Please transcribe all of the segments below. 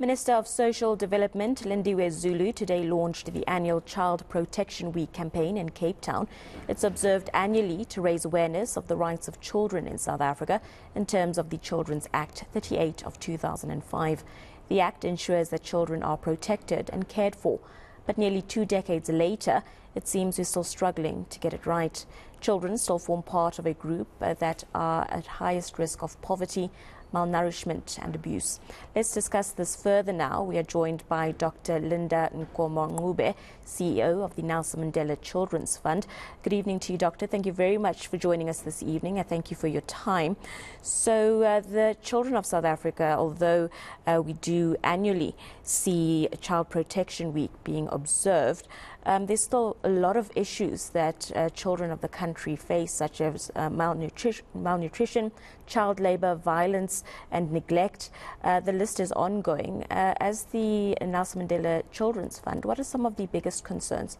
Minister of Social Development Lindiwe Zulu today launched the annual Child Protection Week campaign in Cape Town. It's observed annually to raise awareness of the rights of children in South Africa in terms of the Children's Act 38 of 2005. The Act ensures that children are protected and cared for. But nearly 2 decades later, it seems we're still struggling to get it right. Children still form part of a group that are at highest risk of poverty, malnourishment and abuse. Let's discuss this further now. We are joined by Dr Linda Nkomo-Ncube, CEO of the Nelson Mandela Children's Fund. Good evening to you, Doctor. Thank you very much for joining us this evening. I thank you for your time. So the children of South Africa, although we do annually see Child Protection Week being observed, there's still a lot of issues that children of the country face, such as malnutrition, child labour, violence and neglect. The list is ongoing. As the Nelson Mandela Children's Fund, what are some of the biggest concerns?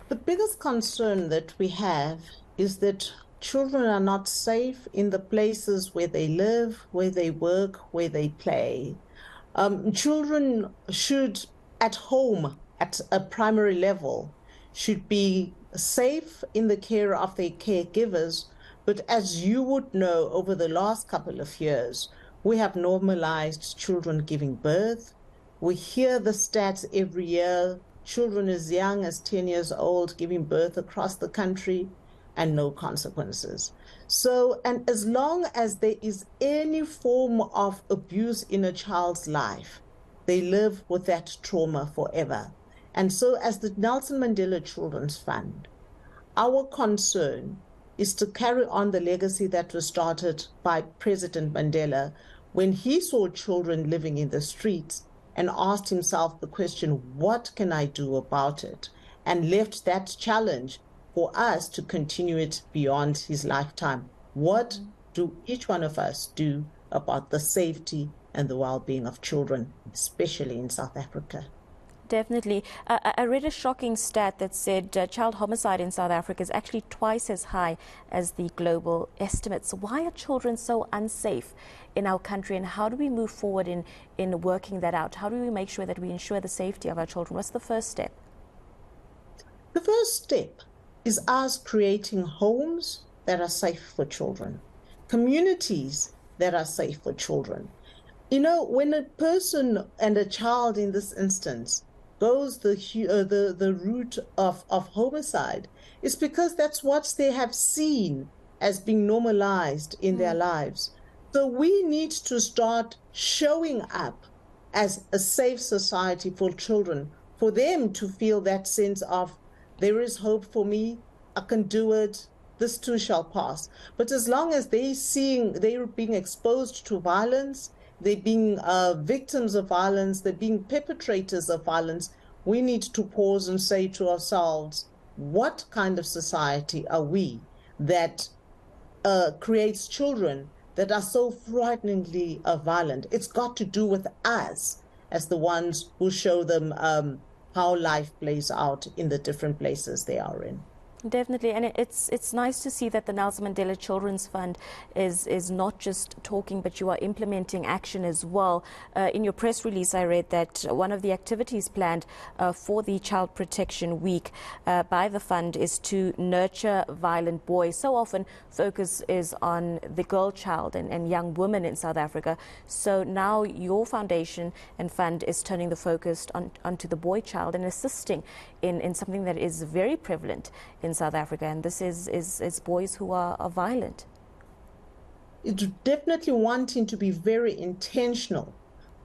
The biggest concern that we have is that children are not safe in the places where they live, where they work, where they play. Children should, at home, at a primary level, should be safe in the care of their caregivers. But as you would know, over the last couple of years, we have normalized children giving birth. We hear the stats every year, children as young as 10 years old giving birth across the country and no consequences. So, and as long as there is any form of abuse in a child's life, they live with that trauma forever. And so as the Nelson Mandela Children's Fund, our concern is to carry on the legacy that was started by President Mandela when he saw children living in the streets and asked himself the question, what can I do about it? And left that challenge for us to continue it beyond his lifetime. What do each one of us do about the safety and the well-being of children, especially in South Africa? Definitely. I read a shocking stat that said child homicide in South Africa is actually twice as high as the global estimates. Why are children so unsafe in our country, and how do we move forward in working that out? How do we make sure that we ensure the safety of our children? What's the first step? The first step is us creating homes that are safe for children, communities that are safe for children. You know, when a person and a child in this instance goes the route of homicide, it's because that's what they have seen as being normalized in their lives. So we need to start showing up as a safe society for children, for them to feel that sense of there is hope for me, I can do it, this too shall pass. But as long as they're being exposed to violence, they're being victims of violence, they're being perpetrators of violence, we need to pause and say to ourselves, what kind of society are we that creates children that are so frighteningly violent? It's got to do with us as the ones who show them how life plays out in the different places they are in. Definitely, and it's nice to see that the Nelson Mandela Children's Fund is not just talking, but you are implementing action as well. In your press release, I read that one of the activities planned for the Child Protection Week by the fund is to nurture violent boys. So often focus is on the girl child and young women in South Africa. So now your foundation and fund is turning the focus onto the boy child and assisting in something that is very prevalent in South Africa, and this is boys who are violent. It's definitely wanting to be very intentional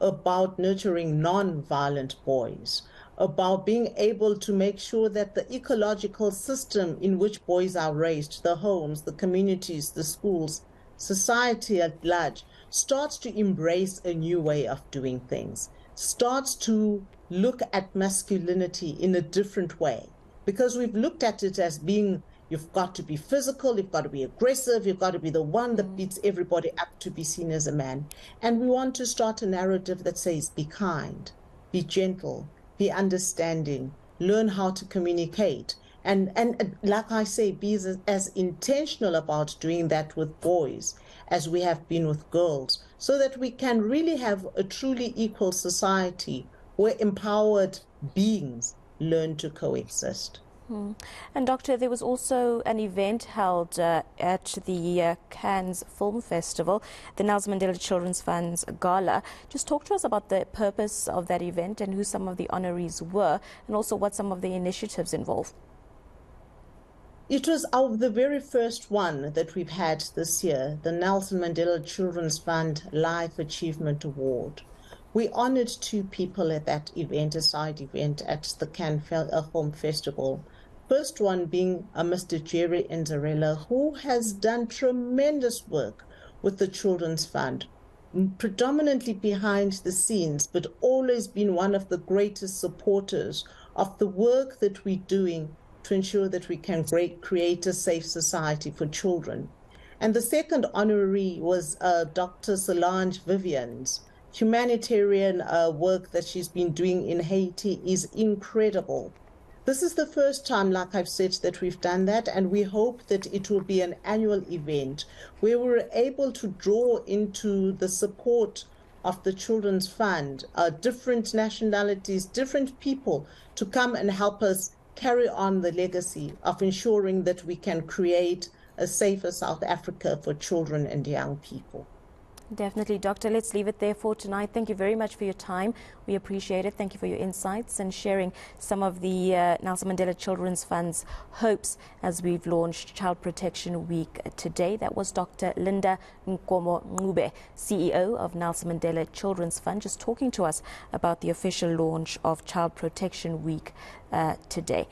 about nurturing non-violent boys, about being able to make sure that the ecological system in which boys are raised, the homes, the communities, the schools, society at large, starts to embrace a new way of doing things, starts to look at masculinity in a different way. Because we've looked at it as being, you've got to be physical, you've got to be aggressive, you've got to be the one that beats everybody up to be seen as a man. And we want to start a narrative that says, be kind, be gentle, be understanding, learn how to communicate. And like I say, be as intentional about doing that with boys as we have been with girls, so that we can really have a truly equal society where empowered beings learn to coexist. And Doctor, there was also an event held at the Cannes Film Festival, the Nelson Mandela Children's Fund's Gala. Just talk to us about the purpose of that event and who some of the honorees were, and also what some of the initiatives involve. It was the very first one that we've had this year, the Nelson Mandela Children's Fund Life Achievement Award. We honored two people at that event, a side event at the Cannes Film Festival. First one being Mr. Jerry Nzarela, who has done tremendous work with the Children's Fund, predominantly behind the scenes, but always been one of the greatest supporters of the work that we're doing to ensure that we can create a safe society for children. And the second honoree was Dr. Solange Vivian's. Humanitarian work that she's been doing in Haiti is incredible. This is the first time, like I've said, that we've done that, and we hope that it will be an annual event where we're able to draw into the support of the Children's Fund, different nationalities, different people to come and help us carry on the legacy of ensuring that we can create a safer South Africa for children and young people. Definitely, Doctor. Let's leave it there for tonight. Thank you very much for your time. We appreciate it. Thank you for your insights and sharing some of the Nelson Mandela Children's Fund's hopes as we've launched Child Protection Week today. That was Dr. Linda Nkomo-Ncube, CEO of Nelson Mandela Children's Fund, just talking to us about the official launch of Child Protection Week today.